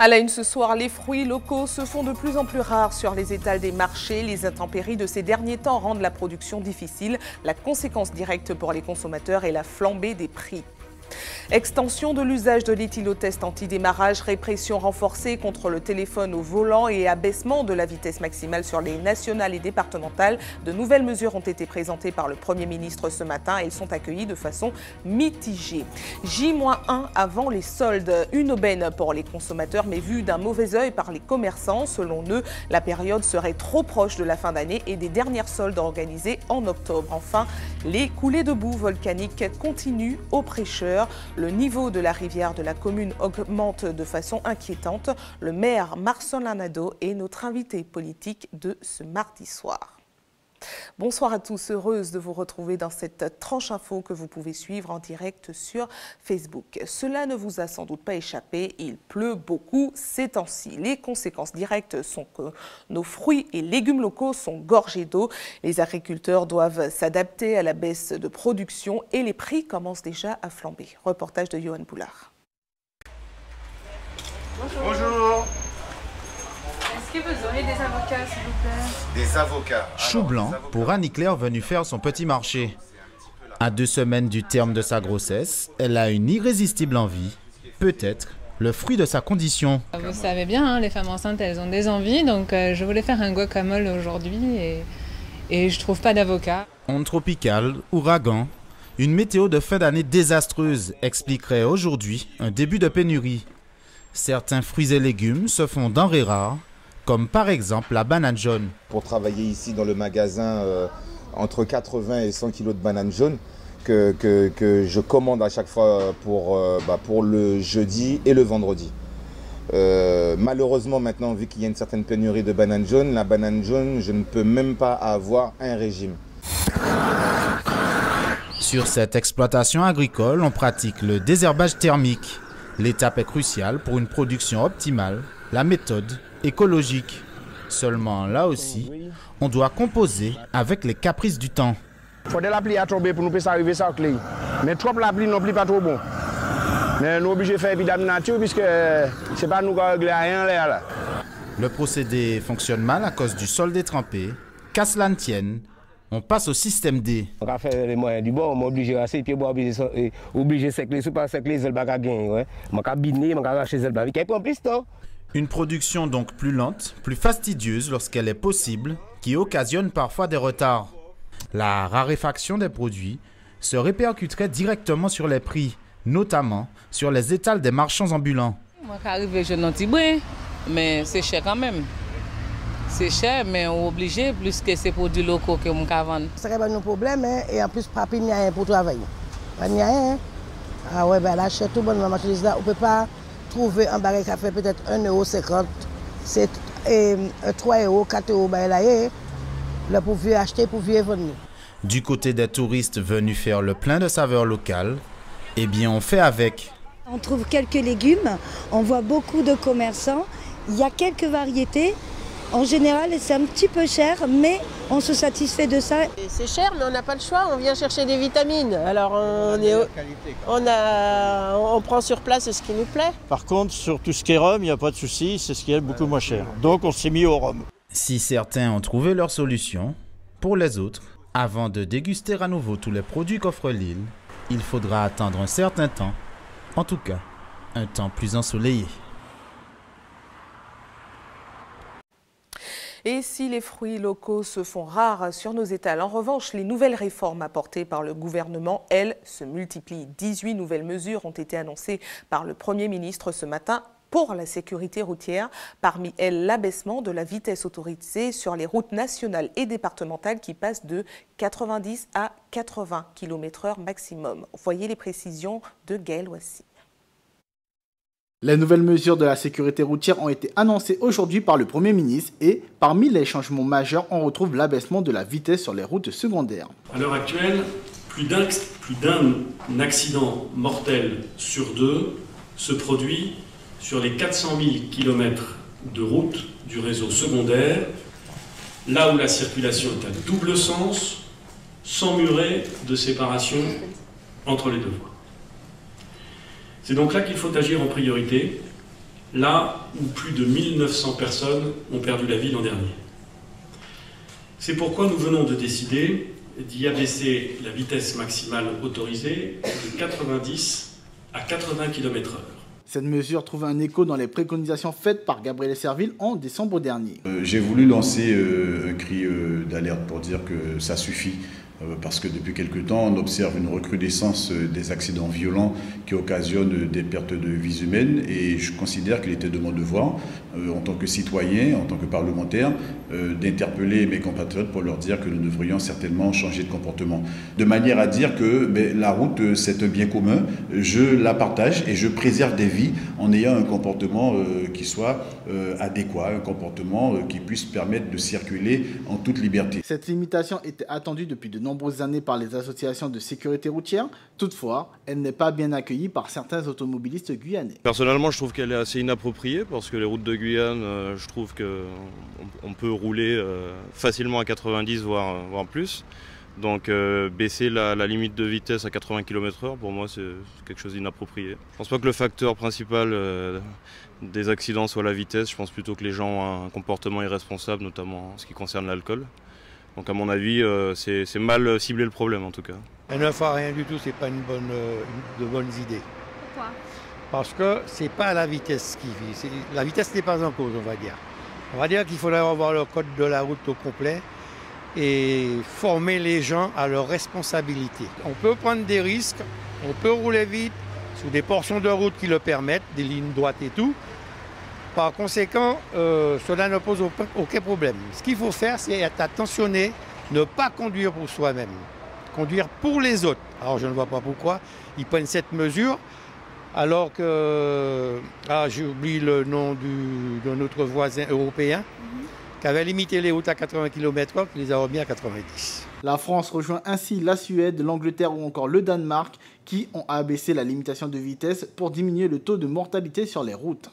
À la une ce soir, les fruits locaux se font de plus en plus rares sur les étals des marchés. Les intempéries de ces derniers temps rendent la production difficile. La conséquence directe pour les consommateurs est la flambée des prix. Extension de l'usage de l'éthylotest anti-démarrage, répression renforcée contre le téléphone au volant et abaissement de la vitesse maximale sur les nationales et départementales. De nouvelles mesures ont été présentées par le Premier ministre ce matin. Elles sont accueillies de façon mitigée. J-1 avant les soldes. Une aubaine pour les consommateurs, mais vue d'un mauvais œil par les commerçants. Selon eux, la période serait trop proche de la fin d'année et des dernières soldes organisées en octobre. Enfin, les coulées de boue volcaniques continuent aux prêcheurs. Le niveau de la rivière de la commune augmente de façon inquiétante. Le maire Marcelin Nadeau est notre invité politique de ce mardi soir. Bonsoir à tous, heureuse de vous retrouver dans cette tranche info que vous pouvez suivre en direct sur Facebook. Cela ne vous a sans doute pas échappé, il pleut beaucoup ces temps-ci. Les conséquences directes sont que nos fruits et légumes locaux sont gorgés d'eau. Les agriculteurs doivent s'adapter à la baisse de production et les prix commencent déjà à flamber. Reportage de Johan Boulard. Bonjour. Est-ce que vous aurez des avocats, s'il vous plaît? Des avocats. Chou blanc pour Annie-Claire venue faire son petit marché. À 2 semaines du terme de sa grossesse, elle a une irrésistible envie, peut-être le fruit de sa condition. Vous savez bien, hein, les femmes enceintes, elles ont des envies, donc je voulais faire un guacamole aujourd'hui et je trouve pas d'avocat. Onde tropicale, ouragan, une météo de fin d'année désastreuse expliquerait aujourd'hui un début de pénurie. Certains fruits et légumes se font denrées rares, comme par exemple la banane jaune. Pour travailler ici dans le magasin, entre 80 et 100 kg de bananes jaunes que je commande à chaque fois pour le jeudi et le vendredi. Malheureusement maintenant, vu qu'il y a une certaine pénurie de bananes jaunes, la banane jaune, je ne peux même pas avoir un régime. Sur cette exploitation agricole, on pratique le désherbage thermique. L'étape est cruciale pour une production optimale, la méthode écologique. Seulement là aussi, on doit composer avec les caprices du temps. Il faut de la pluie à tomber pour nous faire arriver ça au clé. Mais trop la pluie non plus pas trop bon. Mais nous sommes obligés de faire évidemment nature puisque c'est pas nous qui régler rien là. Le procédé fonctionne mal à cause du sol détrempé. Qu'à cela ne tienne, on passe au système D. On va faire les moyens du bon, on est obligé de raser, puis obligé de sécler, si pas sécler, c'est le bac à gagner. On va biner, on va racher le bac. Il prend plus de temps. Une production donc plus lente, plus fastidieuse lorsqu'elle est possible, qui occasionne parfois des retards. La raréfaction des produits se répercuterait directement sur les prix, notamment sur les étals des marchands ambulants. Moi, j'arrive, je n'en dis pas, mais c'est cher quand même. C'est cher, mais on est obligé, plus que ces produits locaux que nous vendons. C'est pas un problème, et en plus, papi, il n'y a rien pour travailler. Il n'y a rien. Ah ouais, ben là, chez tout le monde, on ne peut pas trouver un baril qui fait peut-être 1,50 €. C'est 3 €, 4 €, ben là, le pouvoir acheter, pouvoir vendre. Du côté des touristes venus faire le plein de saveurs locales, eh bien, on fait avec. On trouve quelques légumes, on voit beaucoup de commerçants, il y a quelques variétés. En général, c'est un petit peu cher, mais on se satisfait de ça. C'est cher, mais on n'a pas le choix, on vient chercher des vitamines. Alors on prend sur place ce qui nous plaît. Par contre, sur tout ce qui est rhum, il n'y a pas de souci, c'est ce qui est beaucoup moins cher. Donc on s'est mis au rhum. Si certains ont trouvé leur solution, pour les autres, avant de déguster à nouveau tous les produits qu'offre l'île, il faudra attendre un certain temps, en tout cas, un temps plus ensoleillé. Et si les fruits locaux se font rares sur nos étals, en revanche, les nouvelles réformes apportées par le gouvernement, elles, se multiplient. 18 nouvelles mesures ont été annoncées par le Premier ministre ce matin pour la sécurité routière. Parmi elles, l'abaissement de la vitesse autorisée sur les routes nationales et départementales qui passent de 90 à 80 km/h maximum. Voyez les précisions de Gaël Ouassi. Les nouvelles mesures de la sécurité routière ont été annoncées aujourd'hui par le Premier ministre et parmi les changements majeurs, on retrouve l'abaissement de la vitesse sur les routes secondaires. À l'heure actuelle, plus d'un accident mortel sur 2 se produit sur les 400 000 km de route du réseau secondaire, là où la circulation est à double sens, sans muret de séparation entre les deux voies. C'est donc là qu'il faut agir en priorité là où plus de 1900 personnes ont perdu la vie l'an dernier. C'est pourquoi nous venons de décider d'y abaisser la vitesse maximale autorisée de 90 à 80 km/h. Cette mesure trouve un écho dans les préconisations faites par Gabriel Serville en décembre dernier. J'ai voulu lancer un cri d'alerte pour dire que ça suffit. Parce que depuis quelque temps, on observe une recrudescence des accidents violents qui occasionnent des pertes de vies humaines. Et je considère qu'il était de mon devoir, en tant que citoyen, en tant que parlementaire, d'interpeller mes compatriotes pour leur dire que nous devrions certainement changer de comportement. De manière à dire que la route, c'est un bien commun, je la partage et je préserve des vies en ayant un comportement qui soit adéquat, un comportement qui puisse permettre de circuler en toute liberté. Cette limitation était attendue depuis de nombreuses années par les associations de sécurité routière. Toutefois, elle n'est pas bien accueillie par certains automobilistes guyanais. Personnellement, je trouve qu'elle est assez inappropriée parce que les routes de Guyane, je trouve qu'on peut rouler facilement à 90 voire plus. Donc baisser la limite de vitesse à 80 km/h, pour moi, c'est quelque chose d'inapproprié. Je ne pense pas que le facteur principal des accidents soit la vitesse. Je pense plutôt que les gens ont un comportement irresponsable, notamment en ce qui concerne l'alcool. Donc à mon avis, c'est mal ciblé le problème en tout cas. Un 9 à rien du tout, c'est pas de bonnes idées. Pourquoi? Parce que c'est pas la vitesse qui vit. La vitesse n'est pas en cause, on va dire. On va dire qu'il faudrait avoir le code de la route au complet et former les gens à leurs responsabilités. On peut prendre des risques, on peut rouler vite sur des portions de route qui le permettent, des lignes droites et tout. Par conséquent, cela ne pose aucun problème. Ce qu'il faut faire, c'est être attentionné, ne pas conduire pour soi-même, conduire pour les autres. Alors je ne vois pas pourquoi ils prennent cette mesure, alors que, j'ai oublié le nom de notre voisin européen, qui avait limité les routes à 80 km/h, qui les a remis à 90. La France rejoint ainsi la Suède, l'Angleterre ou encore le Danemark, qui ont abaissé la limitation de vitesse pour diminuer le taux de mortalité sur les routes.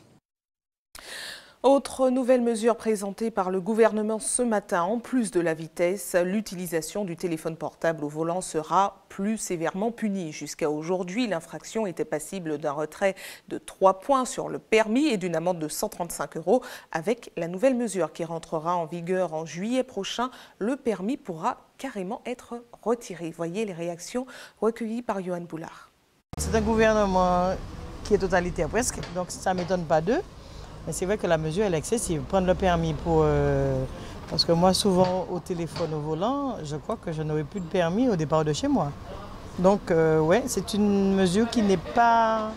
Autre nouvelle mesure présentée par le gouvernement ce matin, en plus de la vitesse, l'utilisation du téléphone portable au volant sera plus sévèrement punie. Jusqu'à aujourd'hui, l'infraction était passible d'un retrait de 3 points sur le permis et d'une amende de 135 €. Avec la nouvelle mesure qui rentrera en vigueur en juillet prochain, le permis pourra carrément être retiré. Voyez les réactions recueillies par Johan Boulard. C'est un gouvernement qui est totalitaire presque, donc ça ne m'étonne pas d'eux. Mais c'est vrai que la mesure elle est excessive. Prendre le permis pour... parce que moi, souvent, au téléphone, au volant, je crois que je n'aurai plus de permis au départ de chez moi. Donc, ouais, c'est une mesure qui n'est pas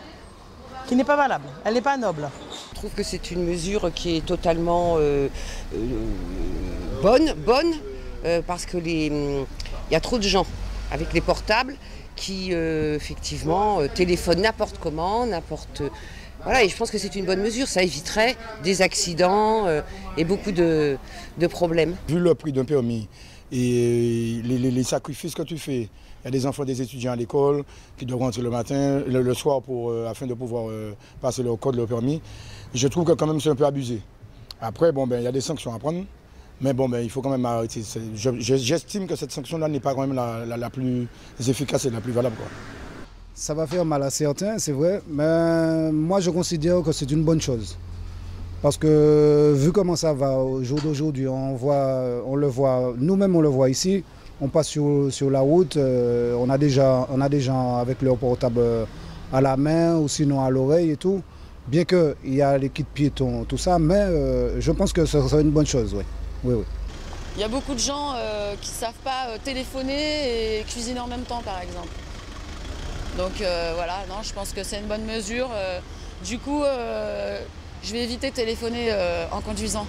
valable. Elle n'est pas noble. Je trouve que c'est une mesure qui est totalement bonne, parce que y a trop de gens avec les portables qui, effectivement, téléphonent n'importe comment, n'importe... Voilà, et je pense que c'est une bonne mesure, ça éviterait des accidents et beaucoup de problèmes. Vu le prix d'un permis et les sacrifices que tu fais, il y a des enfants, des étudiants à l'école qui doivent rentrer le matin, le soir afin de pouvoir passer leur code, leur permis. Je trouve que quand même c'est un peu abusé. Après, bon, il y a des sanctions à prendre, mais bon, il faut quand même arrêter. J'estime que cette sanction-là n'est pas quand même la plus efficace et la plus valable, quoi. Ça va faire mal à certains, c'est vrai, mais moi je considère que c'est une bonne chose. Parce que vu comment ça va au jour d'aujourd'hui, on le voit, nous-mêmes on le voit ici, on passe sur la route, on a des gens avec leur portable à la main ou sinon à l'oreille et tout. Bien qu'il y a les kits piétons, tout ça, mais je pense que ce serait une bonne chose, oui. Oui. Il y a beaucoup de gens qui ne savent pas téléphoner et cuisiner en même temps, par exemple. Donc voilà, non, je pense que c'est une bonne mesure. Du coup, je vais éviter de téléphoner en conduisant.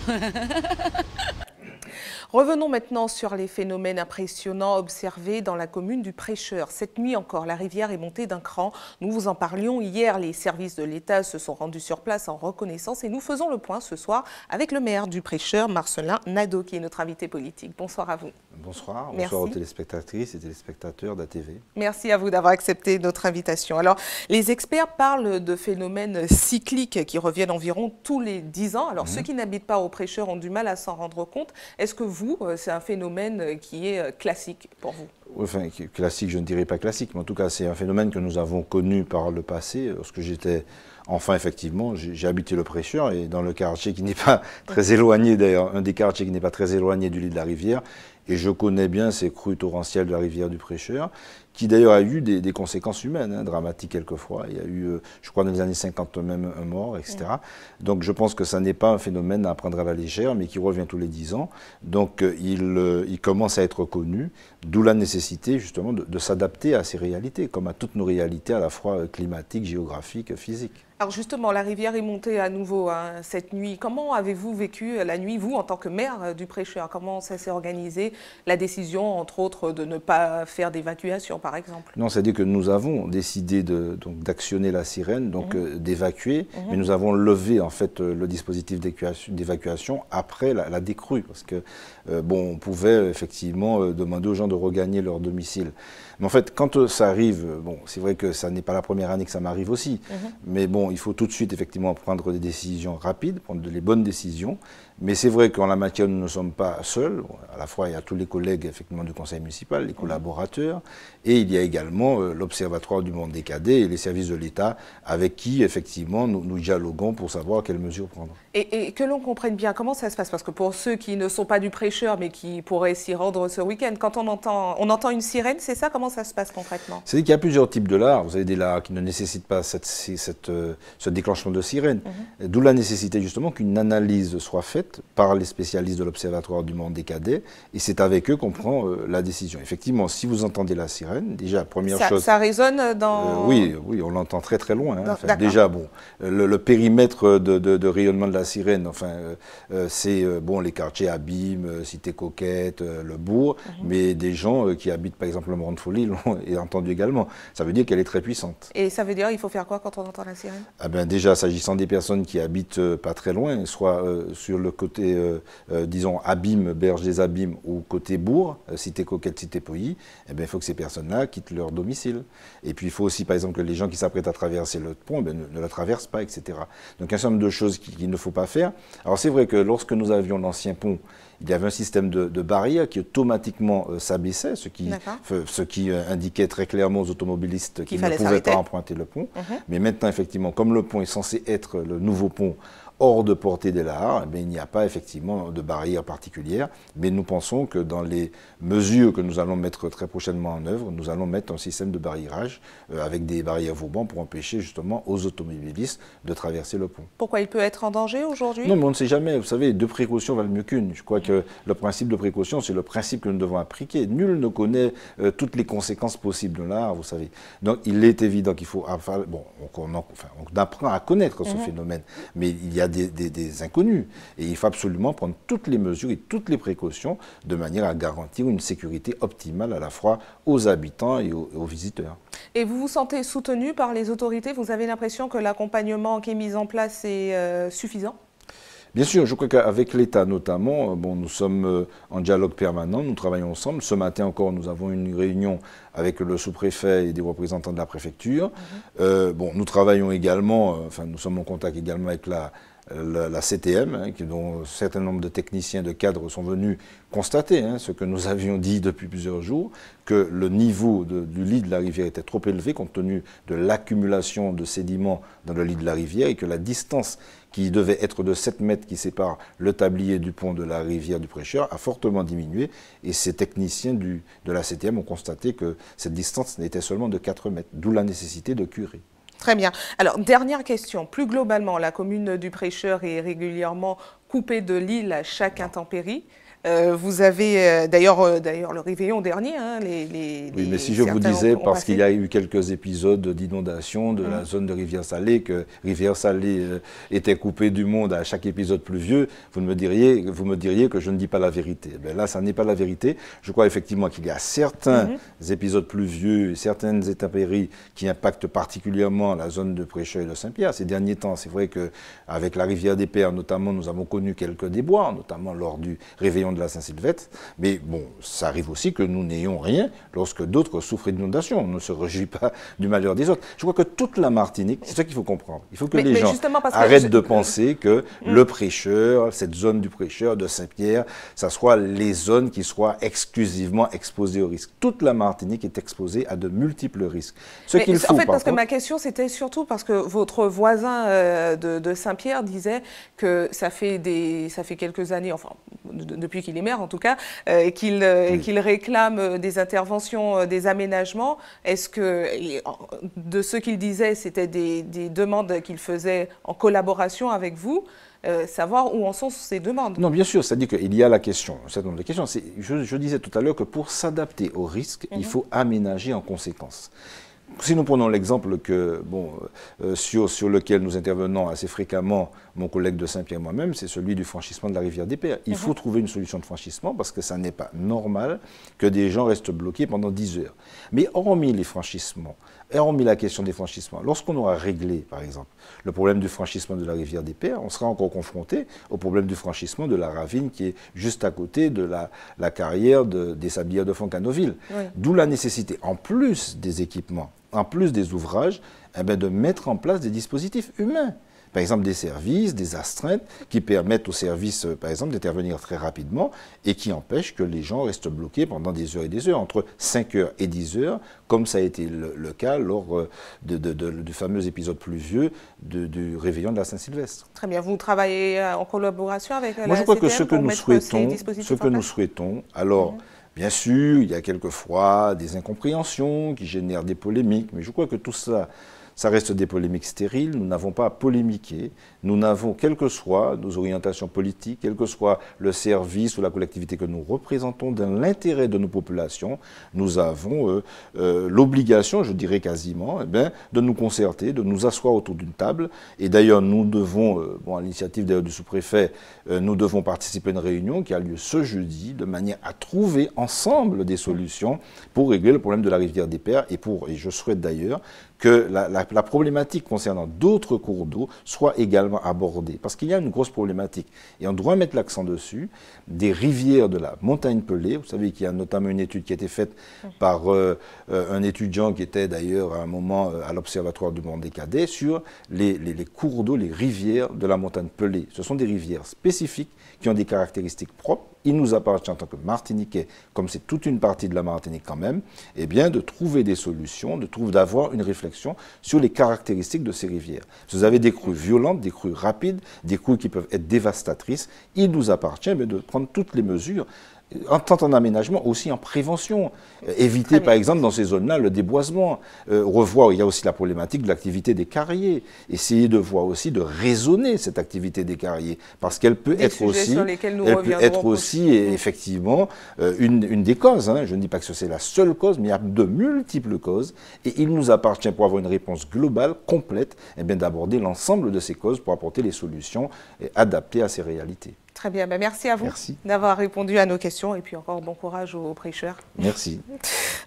Revenons maintenant sur les phénomènes impressionnants observés dans la commune du Prêcheur. Cette nuit encore, la rivière est montée d'un cran. Nous vous en parlions hier. Les services de l'État se sont rendus sur place en reconnaissance et nous faisons le point ce soir avec le maire du Prêcheur, Marcelin Nadeau, qui est notre invité politique. Bonsoir à vous. Bonsoir. Merci. Bonsoir aux téléspectatrices et téléspectateurs d'ATV. Merci à vous d'avoir accepté notre invitation. Alors, les experts parlent de phénomènes cycliques qui reviennent environ tous les 10 ans. Alors, ceux qui n'habitent pas au Prêcheur ont du mal à s'en rendre compte. Est-ce que vous vous, c'est un phénomène qui est classique pour vous? Enfin, classique, je ne dirais pas classique, mais en tout cas, c'est un phénomène que nous avons connu par le passé. Lorsque j'étais enfant, effectivement, j'ai habité le Prêcheur, et dans le quartier qui n'est pas très éloigné, d'ailleurs, un des quartiers qui n'est pas très éloigné du lit de la rivière, et je connais bien ces crues torrentielles de la rivière du Prêcheur, qui d'ailleurs a eu des conséquences humaines, dramatiques quelquefois. Il y a eu, je crois, dans les années 50 même un mort, etc. Donc je pense que ça n'est pas un phénomène à prendre à la légère, mais qui revient tous les 10 ans. Donc il commence à être connu, d'où la nécessité justement de s'adapter à ces réalités, comme à toutes nos réalités à la fois climatiques, géographiques, physiques. Alors justement, la rivière est montée à nouveau cette nuit. Comment avez-vous vécu la nuit, vous, en tant que maire du Prêcheur? Comment ça s'est organisé, la décision, entre autres, de ne pas faire d'évacuation, par exemple? Non, c'est-à-dire que nous avons décidé d'actionner la sirène, donc d'évacuer, mais nous avons levé en fait le dispositif d'évacuation après la décrue, parce que bon, on pouvait effectivement demander aux gens de regagner leur domicile. Mais en fait, quand ça arrive, bon, c'est vrai que ça n'est pas la première année que ça m'arrive aussi, mais bon, il faut tout de suite effectivement prendre des décisions rapides, prendre les bonnes décisions. Mais c'est vrai qu'en la matière, nous ne sommes pas seuls. À la fois, il y a tous les collègues effectivement du conseil municipal, les collaborateurs, et il y a également l'Observatoire du monde des cadets et les services de l'État avec qui effectivement nous dialoguons pour savoir quelles mesures prendre. Et que l'on comprenne bien comment ça se passe, parce que pour ceux qui ne sont pas du Prêcheur mais qui pourraient s'y rendre ce week-end, quand on entend une sirène, c'est ça? Comment ça se passe concrètement? C'est-à-dire qu'il y a plusieurs types de lards. Vous avez des lards qui ne nécessitent pas ce déclenchement de sirène, d'où la nécessité justement qu'une analyse soit faite par les spécialistes de l'Observatoire du monde des cadets, et c'est avec eux qu'on prend la décision. Effectivement, si vous entendez la sirène, déjà, première chose... Ça résonne dans... oui, on l'entend très très loin. Hein. Enfin, déjà, bon, le périmètre de rayonnement de la sirène, enfin, c'est bon, les quartiers Abîme, Cité Coquette, le bourg, mais des gens qui habitent par exemple le Morne de Folie l'ont entendu également. Ça veut dire qu'elle est très puissante. Et ça veut dire qu'il faut faire quoi quand on entend la sirène? Ah ben, déjà, s'agissant des personnes qui habitent pas très loin, soit sur le côté, disons, Abîme, Berge des Abîmes, ou côté bourg, Cité Coquette, Cité Pouilly, eh bien, il faut que ces personnes-là quittent leur domicile. Et puis il faut aussi, par exemple, que les gens qui s'apprêtent à traverser le pont ne le traversent pas, etc. Donc un certain nombre de choses qu'il ne faut pas faire. Alors c'est vrai que lorsque nous avions l'ancien pont, il y avait un système de barrières qui automatiquement s'abaissait, ce qui indiquait très clairement aux automobilistes qu'ils ne pouvaient pas emprunter le pont. Mais maintenant, effectivement, comme le pont est censé être le nouveau pont hors de portée des lahards, il n'y a pas effectivement de barrière particulière, mais nous pensons que dans les mesures que nous allons mettre très prochainement en œuvre, nous allons mettre un système de barrirage avec des barrières Vauban pour empêcher justement aux automobilistes de traverser le pont. Pourquoi il peut être en danger aujourd'hui? Non, mais on ne sait jamais. Vous savez, deux précautions valent mieux qu'une. Je crois que le principe de précaution, c'est le principe que nous devons appliquer. Nul ne connaît toutes les conséquences possibles de l'art, vous savez. Donc il est évident qu'il faut... Bon, on apprend à connaître ce phénomène, mais il y a des inconnus. Et il faut absolument prendre toutes les mesures et toutes les précautions de manière à garantir une sécurité optimale à la fois aux habitants et aux visiteurs. Et vous vous sentez soutenu par les autorités? Vous avez l'impression que l'accompagnement qui est mis en place est suffisant? Bien sûr, je crois qu'avec l'État notamment, bon, nous sommes en dialogue permanent, nous travaillons ensemble. Ce matin encore, nous avons une réunion avec le sous-préfet et des représentants de la préfecture. Bon, nous travaillons également, enfin nous sommes en contact également avec la CTM, dont un certain nombre de techniciens, de cadres sont venus constater ce que nous avions dit depuis plusieurs jours, que le niveau du lit de la rivière était trop élevé compte tenu de l'accumulation de sédiments dans le lit de la rivière et que la distance qui devait être de 7 mètres qui sépare le tablier du pont de la rivière du Prêcheur a fortement diminué et ces techniciens de la CTM ont constaté que cette distance n'était seulement de 4 mètres, d'où la nécessité de curer. Très bien. Alors, dernière question. Plus globalement, la commune du Prêcheur est régulièrement coupée de l'île à chaque intempérie. Vous avez d'ailleurs le réveillon dernier. Oui, mais si je vous disais, parce qu'il y a eu quelques épisodes d'inondation de la zone de Rivière-Salée, que Rivière-Salée était coupée du monde à chaque épisode pluvieux, vous me diriez que je ne dis pas la vérité. Ben là, ça n'est pas la vérité. Je crois effectivement qu'il y a certains épisodes pluvieux, certaines intempéries qui impactent particulièrement la zone de Prêcheur et de Saint-Pierre. Ces derniers temps, c'est vrai qu'avec la rivière des Pères, notamment, nous avons connu quelques déboires, notamment lors du réveillon réveillon de la Saint-Sylvestre. Mais bon, ça arrive aussi que nous n'ayons rien lorsque d'autres souffrent d'inondations. On ne se réjouit pas du malheur des autres. Je crois que toute la Martinique, c'est ça qu'il faut comprendre. Il faut que les gens arrêtent de penser que le prêcheur, cette zone du prêcheur de Saint-Pierre, ça soit les zones qui soient exclusivement exposées au risque. Toute la Martinique est exposée à de multiples risques. En fait, parce que ma question, c'était surtout parce que votre voisin de Saint-Pierre disait que ça fait quelques années, enfin depuis qu'il est maire en tout cas, qu'il réclame des interventions, des aménagements. Est-ce que, de ce qu'il disait, c'était des demandes qu'il faisait en collaboration avec vous? Savoir où en sont ces demandes. Non, bien sûr, c'est-à-dire qu'il y a la question, un certain nombre de questions. Je disais tout à l'heure que pour s'adapter au risque, il faut aménager en conséquence. Si nous prenons l'exemple sur lequel nous intervenons assez fréquemment, mon collègue de Saint-Pierre et moi-même, c'est celui du franchissement de la rivière des Pères. Il faut trouver une solution de franchissement parce que ça n'est pas normal que des gens restent bloqués pendant 10 heures. Mais hormis les franchissements, et hormis la question des franchissements, lorsqu'on aura réglé, par exemple, le problème du franchissement de la rivière des Pères, on sera encore confronté au problème du franchissement de la ravine qui est juste à côté de la carrière des sablières de Foncanoville. Oui. D'où la nécessité, en plus des équipements, en plus des ouvrages, de mettre en place des dispositifs humains. Par exemple, des services, des astreintes qui permettent aux services, par exemple, d'intervenir très rapidement et qui empêchent que les gens restent bloqués pendant des heures et des heures, entre 5 heures et 10 heures, comme ça a été le cas lors du fameux épisode pluvieux du réveillon de la Saint-Sylvestre. Très bien. Vous travaillez en collaboration avec la Moi, je crois que ce que nous souhaitons, alors, bien sûr, il y a quelquefois des incompréhensions qui génèrent des polémiques, mais je crois que tout ça, ça reste des polémiques stériles. Nous n'avons pas à polémiquer. Nous n'avons, quelles que soient nos orientations politiques, quel que soit le service ou la collectivité que nous représentons, dans l'intérêt de nos populations, nous avons l'obligation, je dirais quasiment, de nous concerter, de nous asseoir autour d'une table. Et d'ailleurs, nous devons, à l'initiative d'ailleurs du sous-préfet, nous devons participer à une réunion qui a lieu ce jeudi, de manière à trouver ensemble des solutions pour régler le problème de la rivière des Pères et je souhaite d'ailleurs que la problématique concernant d'autres cours d'eau soit également abordée. Parce qu'il y a une grosse problématique, et on doit mettre l'accent dessus, des rivières de la montagne Pelée. Vous savez qu'il y a notamment une étude qui a été faite par un étudiant qui était d'ailleurs à un moment à l'Observatoire du Monde des Cadets sur les cours d'eau, les rivières de la montagne Pelée. Ce sont des rivières spécifiques qui ont des caractéristiques propres. Il nous appartient en tant que Martiniquais, comme c'est toute une partie de la Martinique quand même, de trouver des solutions, d'avoir une réflexion sur les caractéristiques de ces rivières. Vous avez des crues violentes, des crues rapides, des crues qui peuvent être dévastatrices. Il nous appartient de prendre toutes les mesures, tant en aménagement, aussi en prévention. Éviter, par exemple, dans ces zones-là, le déboisement. Revoir, il y a aussi la problématique de l'activité des carriers. Essayer de voir aussi, de raisonner cette activité des carriers, parce qu'elle peut être aussi, effectivement, une des causes. Je ne dis pas que c'est la seule cause, mais il y a de multiples causes. Et il nous appartient, pour avoir une réponse globale, complète, d'aborder l'ensemble de ces causes pour apporter les solutions adaptées à ces réalités. Très bien, merci à vous d'avoir répondu à nos questions et puis encore bon courage aux prêcheurs. Merci.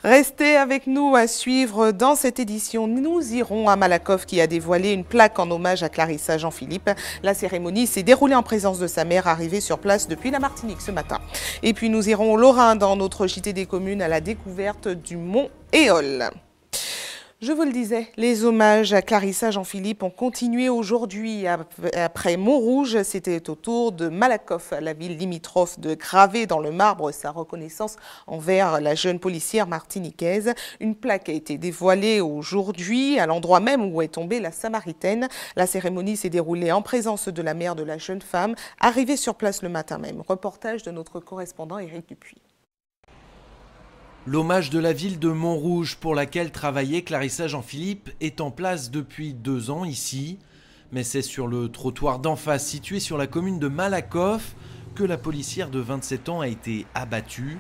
Restez avec nous à suivre dans cette édition. Nous irons à Malakoff qui a dévoilé une plaque en hommage à Clarissa Jean-Philippe. La cérémonie s'est déroulée en présence de sa mère arrivée sur place depuis la Martinique ce matin. Et puis nous irons au Lorrain dans notre JT des communes à la découverte du mont Éole. Je vous le disais, les hommages à Clarissa Jean-Philippe ont continué aujourd'hui. Après Montrouge, c'était au tour de Malakoff, la ville limitrophe, de graver dans le marbre sa reconnaissance envers la jeune policière martiniquaise. Une plaque a été dévoilée aujourd'hui à l'endroit même où est tombée la Samaritaine. La cérémonie s'est déroulée en présence de la mère de la jeune femme, arrivée sur place le matin même. Reportage de notre correspondant Éric Dupuis. L'hommage de la ville de Montrouge pour laquelle travaillait Clarissa Jean-Philippe est en place depuis 2 ans ici. Mais c'est sur le trottoir d'en face situé sur la commune de Malakoff que la policière de 27 ans a été abattue.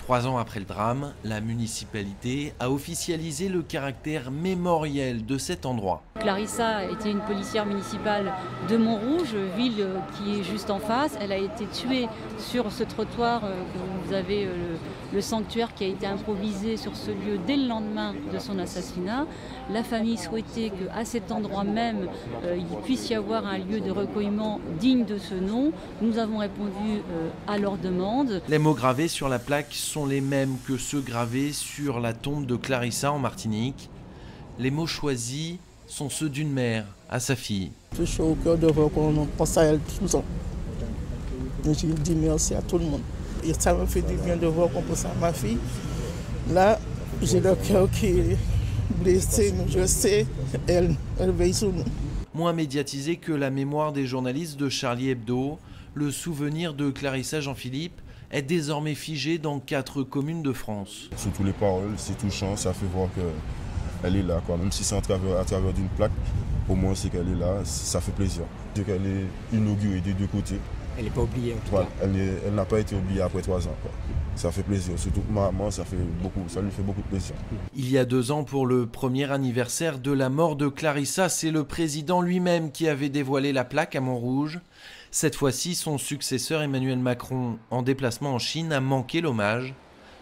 3 ans après le drame, la municipalité a officialisé le caractère mémoriel de cet endroit. Clarissa était une policière municipale de Montrouge, ville qui est juste en face. Elle a été tuée sur ce trottoir que vous avez, le sanctuaire qui a été improvisé sur ce lieu dès le lendemain de son assassinat. La famille souhaitait qu'à cet endroit même, il puisse y avoir un lieu de recueillement digne de ce nom. Nous avons répondu à leur demande. Les mots gravés sur la plaque sont les mêmes que ceux gravés sur la tombe de Clarissa en Martinique. Les mots choisis sont ceux d'une mère à sa fille. Je suis au cœur de voir qu'on pense à elle tout le temps. Je dis merci à tout le monde. Et ça me fait du bien de voir qu'on pense à ma fille. Là, j'ai le cœur qui est blessé, mais je sais, elle veille sur nous. Moins médiatisé que la mémoire des journalistes de Charlie Hebdo, le souvenir de Clarissa Jean-Philippe est désormais figé dans 4 communes de France. Surtout les paroles, c'est touchant, ça fait voir qu'elle est là, quoi. Même si c'est à travers d'une plaque, au moins c'est qu'elle est là, ça fait plaisir. C'est qu'elle est inaugurée des deux côtés. Elle n'est pas oubliée en tout cas. Elle n'a pas été oubliée après 3 ans, quoi. Ça fait plaisir, surtout que maman, ça lui fait beaucoup de plaisir. Il y a 2 ans, pour le premier anniversaire de la mort de Clarissa, c'est le président lui-même qui avait dévoilé la plaque à Montrouge. Cette fois-ci, son successeur Emmanuel Macron, en déplacement en Chine, a manqué l'hommage.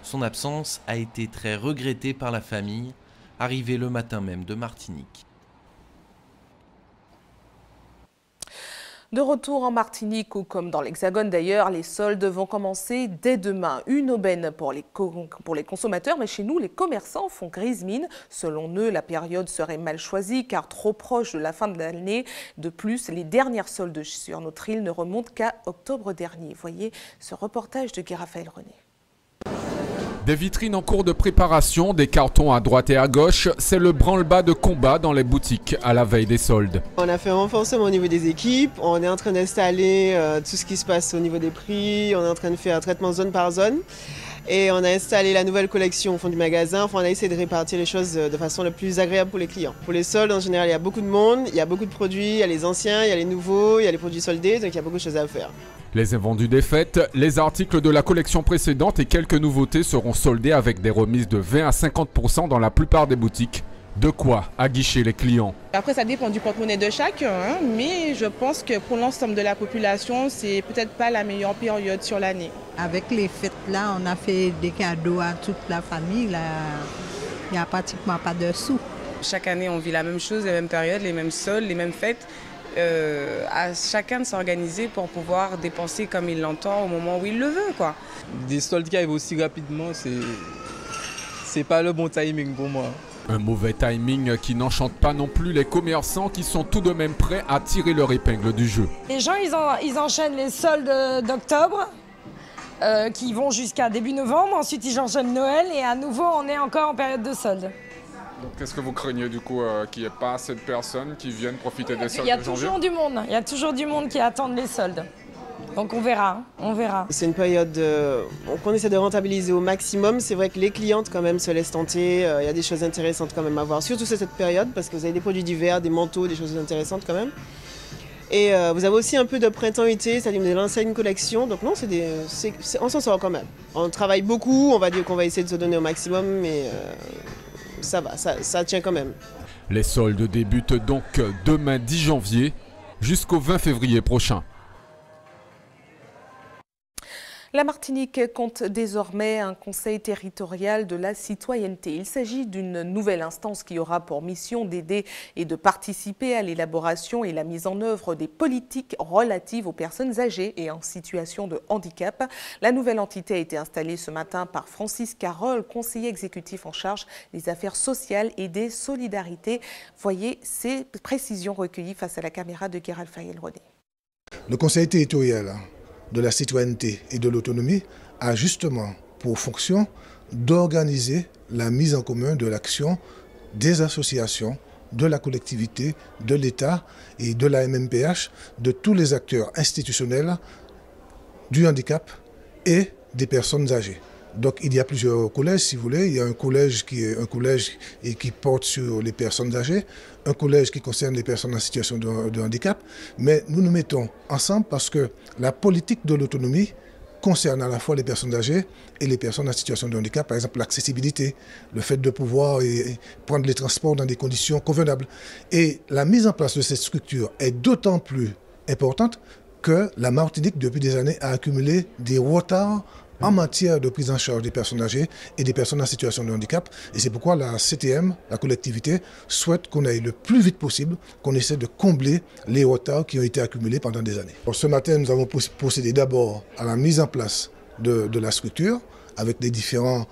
Son absence a été très regrettée par la famille, arrivée le matin même de Martinique. De retour en Martinique, ou comme dans l'Hexagone d'ailleurs, les soldes vont commencer dès demain. Une aubaine pour les consommateurs, mais chez nous, les commerçants font grise mine. Selon eux, la période serait mal choisie car trop proche de la fin de l'année. De plus, les dernières soldes sur notre île ne remontent qu'à octobre dernier. Voyez ce reportage de Guy Raphaël René. Des vitrines en cours de préparation, des cartons à droite et à gauche, c'est le branle-bas de combat dans les boutiques à la veille des soldes. On a fait un renforcement au niveau des équipes, on est en train d'installer tout ce qui se passe au niveau des prix, on est en train de faire un traitement zone par zone. Et on a installé la nouvelle collection au fond du magasin. Enfin, on a essayé de répartir les choses de façon la plus agréable pour les clients. Pour les soldes, en général, il y a beaucoup de monde, il y a beaucoup de produits, il y a les anciens, il y a les nouveaux, il y a les produits soldés, donc il y a beaucoup de choses à faire. Les invendus des fêtes, les articles de la collection précédente et quelques nouveautés seront soldés avec des remises de 20 à 50% dans la plupart des boutiques. De quoi aguicher les clients. Après, ça dépend du porte-monnaie de chacun, hein, mais je pense que pour l'ensemble de la population, c'est peut-être pas la meilleure période sur l'année. Avec les fêtes là, on a fait des cadeaux à toute la famille. Là, il n'y a pratiquement pas de sous. Chaque année, on vit la même chose, les mêmes périodes, les mêmes soldes, les mêmes fêtes. À chacun de s'organiser pour pouvoir dépenser comme il l'entend au moment où il le veut, quoi. Des soldes qui arrivent aussi rapidement, c'est pas le bon timing pour moi. Un mauvais timing qui n'enchante pas non plus les commerçants qui sont tout de même prêts à tirer leur épingle du jeu. Les gens, ils enchaînent les soldes d'octobre qui vont jusqu'à début novembre. Ensuite, ils enchaînent Noël et à nouveau, on est encore en période de soldes. Donc, qu'est-ce que vous craignez du coup qu'il n'y ait pas assez de personnes qui viennent profiter des soldes de janvier ? Il y a toujours du monde. Il y a toujours du monde qui attend les soldes. Donc on verra, on verra. C'est une période qu'on essaie de rentabiliser au maximum. C'est vrai que les clientes quand même se laissent tenter. Il y a des choses intéressantes quand même à voir, surtout cette période, parce que vous avez des produits d'hiver, des manteaux, des choses intéressantes quand même. Et vous avez aussi un peu de printemps-été, c'est-à-dire de lancer une collection. Donc non, on s'en sort quand même. On travaille beaucoup, on va dire qu'on va essayer de se donner au maximum, mais ça va, ça tient quand même. Les soldes débutent donc demain 10 janvier jusqu'au 20 février prochain. La Martinique compte désormais un conseil territorial de la citoyenneté. Il s'agit d'une nouvelle instance qui aura pour mission d'aider et de participer à l'élaboration et la mise en œuvre des politiques relatives aux personnes âgées et en situation de handicap. La nouvelle entité a été installée ce matin par Francis Carole, conseiller exécutif en charge des affaires sociales et des solidarités. Voyez ces précisions recueillies face à la caméra de Guy Raphaël René. Le conseil territorial de la citoyenneté et de l'autonomie a justement pour fonction d'organiser la mise en commun de l'action des associations, de la collectivité, de l'État et de la MMPH, de tous les acteurs institutionnels du handicap et des personnes âgées. Donc il y a plusieurs collèges si vous voulez. Il y a un collège qui porte sur les personnes âgées, un collège qui concerne les personnes en situation de handicap, mais nous nous mettons ensemble parce que la politique de l'autonomie concerne à la fois les personnes âgées et les personnes en situation de handicap, par exemple l'accessibilité, le fait de pouvoir prendre les transports dans des conditions convenables. Et la mise en place de cette structure est d'autant plus importante que la Martinique, depuis des années, a accumulé des retards en matière de prise en charge des personnes âgées et des personnes en situation de handicap. Et c'est pourquoi la CTM, la collectivité, souhaite qu'on aille le plus vite possible, qu'on essaie de combler les retards qui ont été accumulés pendant des années. Alors, ce matin, nous avons procédé d'abord à la mise en place de la structure avec les différents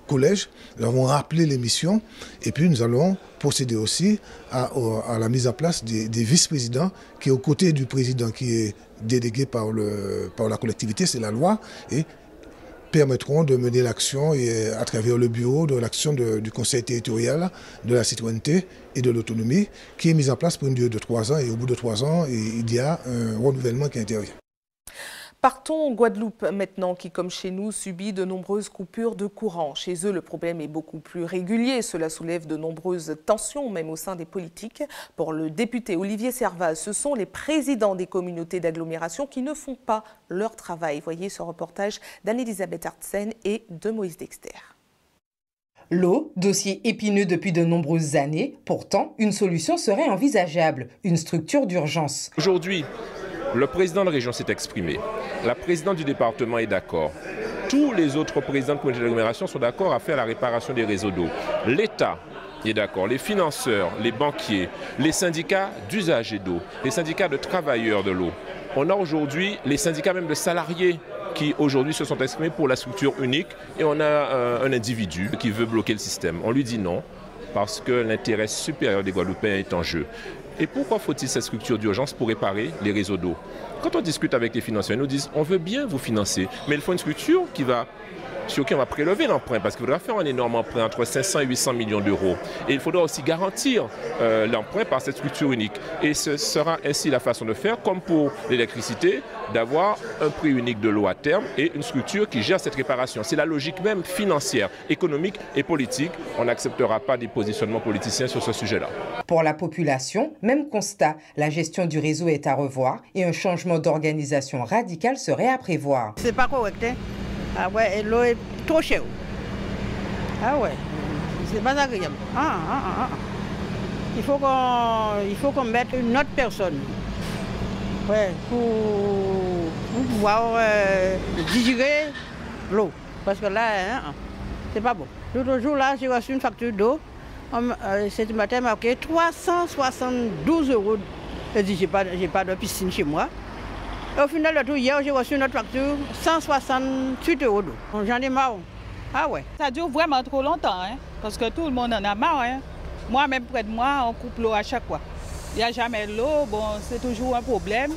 collèges. Nous avons rappelé les missions et puis nous allons procéder aussi à la mise en place des vice-présidents qui, aux côtés du président qui est délégué par la collectivité, c'est la loi, et permettront de mener l'action à travers le bureau de l'action du Conseil territorial de la citoyenneté et de l'autonomie qui est mise en place pour une durée de 3 ans, et au bout de 3 ans, il y a un renouvellement qui intervient. Partons en Guadeloupe maintenant, qui comme chez nous subit de nombreuses coupures de courant. Chez eux, le problème est beaucoup plus régulier. Cela soulève de nombreuses tensions, même au sein des politiques. Pour le député Olivier Servaz, ce sont les présidents des communautés d'agglomération qui ne font pas leur travail. Voyez ce reportage d'Anne-Elisabeth Artsen et de Moïse Dexter. L'eau, dossier épineux depuis de nombreuses années. Pourtant, une solution serait envisageable, une structure d'urgence. Aujourd'hui, le président de région s'est exprimé. La présidente du département est d'accord. Tous les autres présidents de communautés d'agglomération sont d'accord à faire la réparation des réseaux d'eau. L'État est d'accord. Les financeurs, les banquiers, les syndicats d'usagers d'eau, les syndicats de travailleurs de l'eau. On a aujourd'hui les syndicats même de salariés qui aujourd'hui se sont exprimés pour la structure unique, et on a un individu qui veut bloquer le système. On lui dit non, parce que l'intérêt supérieur des Guadeloupéens est en jeu. Et pourquoi faut-il cette structure d'urgence pour réparer les réseaux d'eau? Quand on discute avec les financiers, ils nous disent on veut bien vous financer, mais il faut une structure sur qui on va prélever l'emprunt, parce qu'il faudra faire un énorme emprunt entre 500 et 800 millions d'euros. Et il faudra aussi garantir l'emprunt par cette structure unique. Et ce sera ainsi la façon de faire, comme pour l'électricité, d'avoir un prix unique de l'eau à terme et une structure qui gère cette réparation. C'est la logique même financière, économique et politique. On n'acceptera pas des positionnements politiciens sur ce sujet-là. Pour la population, même constat, la gestion du réseau est à revoir et un changement d'organisation radical serait à prévoir. C'est pas correct, hein? Ah ouais, l'eau est trop chère. Ah ouais, c'est pas agréable. Il faut qu'on mette une autre personne, ouais, pour pouvoir digérer l'eau. Parce que là, c'est pas bon. L'autre jour, là, j'ai reçu une facture d'eau. Ce matin, marqué 372 €. J'ai dit, j'ai pas de piscine chez moi. Et au final, hier, j'ai reçu notre facture, 168 € d'eau. J'en ai marre. Ah ouais. Ça dure vraiment trop longtemps, hein, parce que tout le monde en a marre. Hein. Moi, même près de moi, on coupe l'eau à chaque fois. Il n'y a jamais l'eau, bon, c'est toujours un problème.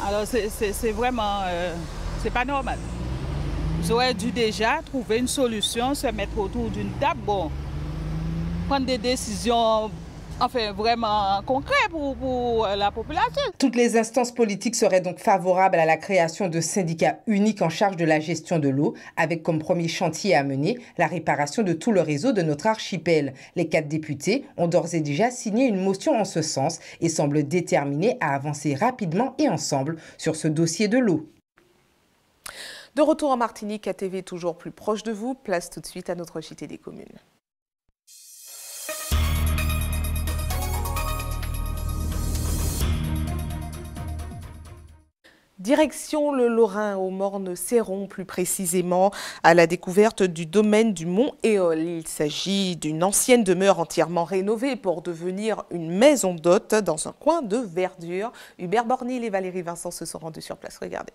Alors, c'est vraiment, c'est pas normal. J'aurais dû déjà trouver une solution, se mettre autour d'une table, bon, prendre des décisions enfin vraiment concret pour la population. Toutes les instances politiques seraient donc favorables à la création de syndicats uniques en charge de la gestion de l'eau, avec comme premier chantier à mener la réparation de tout le réseau de notre archipel. Les 4 députés ont d'ores et déjà signé une motion en ce sens et semblent déterminés à avancer rapidement et ensemble sur ce dossier de l'eau. De retour en Martinique, ATV toujours plus proche de vous, place tout de suite à notre JT des communes. Direction le Lorrain, au Morne-Céron, plus précisément, à la découverte du domaine du Mont Éole. Il s'agit d'une ancienne demeure entièrement rénovée pour devenir une maison d'hôte dans un coin de verdure. Hubert Bornil et Valérie Vincent se sont rendus sur place. Regardez.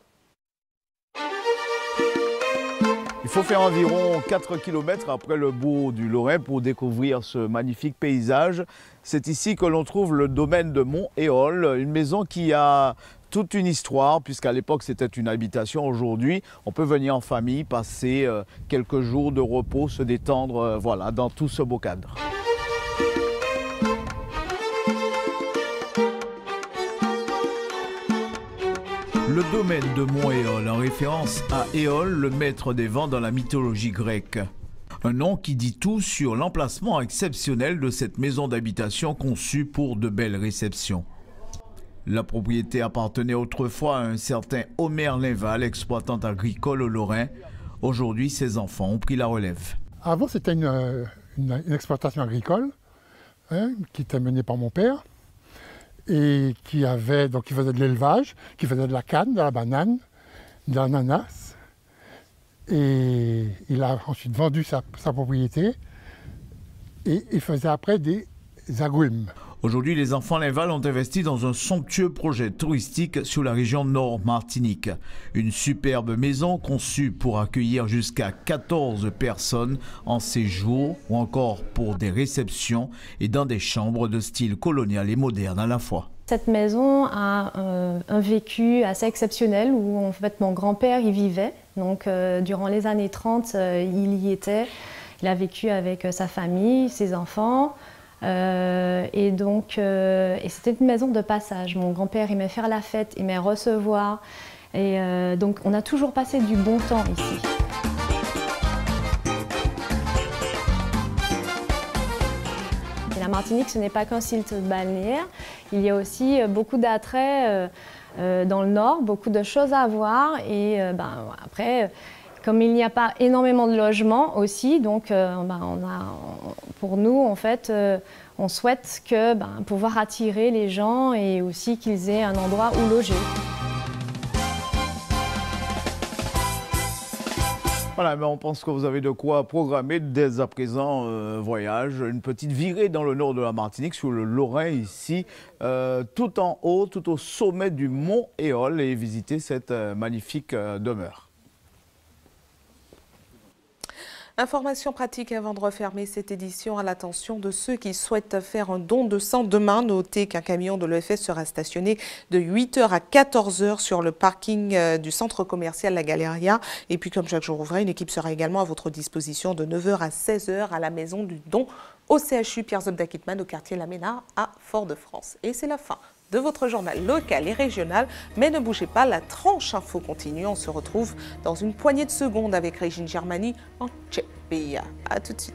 Il faut faire environ 4 km après le bourg du Lorrain pour découvrir ce magnifique paysage. C'est ici que l'on trouve le domaine de Mont Éole, une maison qui a toute une histoire, puisqu'à l'époque c'était une habitation. Aujourd'hui, on peut venir en famille, passer quelques jours de repos, se détendre, voilà, dans tout ce beau cadre. Le domaine de Mont Éole, en référence à Éole, le maître des vents dans la mythologie grecque. Un nom qui dit tout sur l'emplacement exceptionnel de cette maison d'habitation conçue pour de belles réceptions. La propriété appartenait autrefois à un certain Omer Linval, exploitant agricole au Lorrain. Aujourd'hui, ses enfants ont pris la relève. Avant, c'était une exploitation agricole qui était menée par mon père et qui faisait de l'élevage, qui faisait de la canne, de la banane, de l'ananas. Et il a ensuite vendu sa propriété et il faisait après des agrumes. Aujourd'hui, les enfants Linval ont investi dans un somptueux projet touristique sur la région Nord-Martinique. Une superbe maison conçue pour accueillir jusqu'à 14 personnes en séjour ou encore pour des réceptions et dans des chambres de style colonial et moderne à la fois. Cette maison a un vécu assez exceptionnel où en fait mon grand-père y vivait. Donc durant les années 30, il y était. Il a vécu avec sa famille, ses enfants. Et c'était une maison de passage. Mon grand-père aimait faire la fête, aimait recevoir. Et donc on a toujours passé du bon temps ici. Et la Martinique, ce n'est pas qu'un site balnéaire. Il y a aussi beaucoup d'attraits dans le nord, beaucoup de choses à voir. Et après, comme il n'y a pas énormément de logements aussi, donc pour nous, en fait, on souhaite pouvoir attirer les gens et aussi qu'ils aient un endroit où loger. Voilà, mais on pense que vous avez de quoi programmer dès à présent voyage, une petite virée dans le nord de la Martinique, sur le Lorrain ici, tout en haut, tout au sommet du mont Éole, et visiter cette magnifique demeure. Information pratique avant de refermer cette édition à l'attention de ceux qui souhaitent faire un don de sang demain. Notez qu'un camion de l'EFS sera stationné de 8 h à 14 h sur le parking du centre commercial La Galeria. Et puis comme chaque jour ouvré, une équipe sera également à votre disposition de 9 h à 16 h à la maison du don au CHU Pierre Zobda-Kittmann au quartier Laménard à Fort-de-France. Et c'est la fin de votre journal local et régional. Mais ne bougez pas, la tranche info continue. On se retrouve dans une poignée de secondes avec Régine Germani en Tchèque. A tout de suite.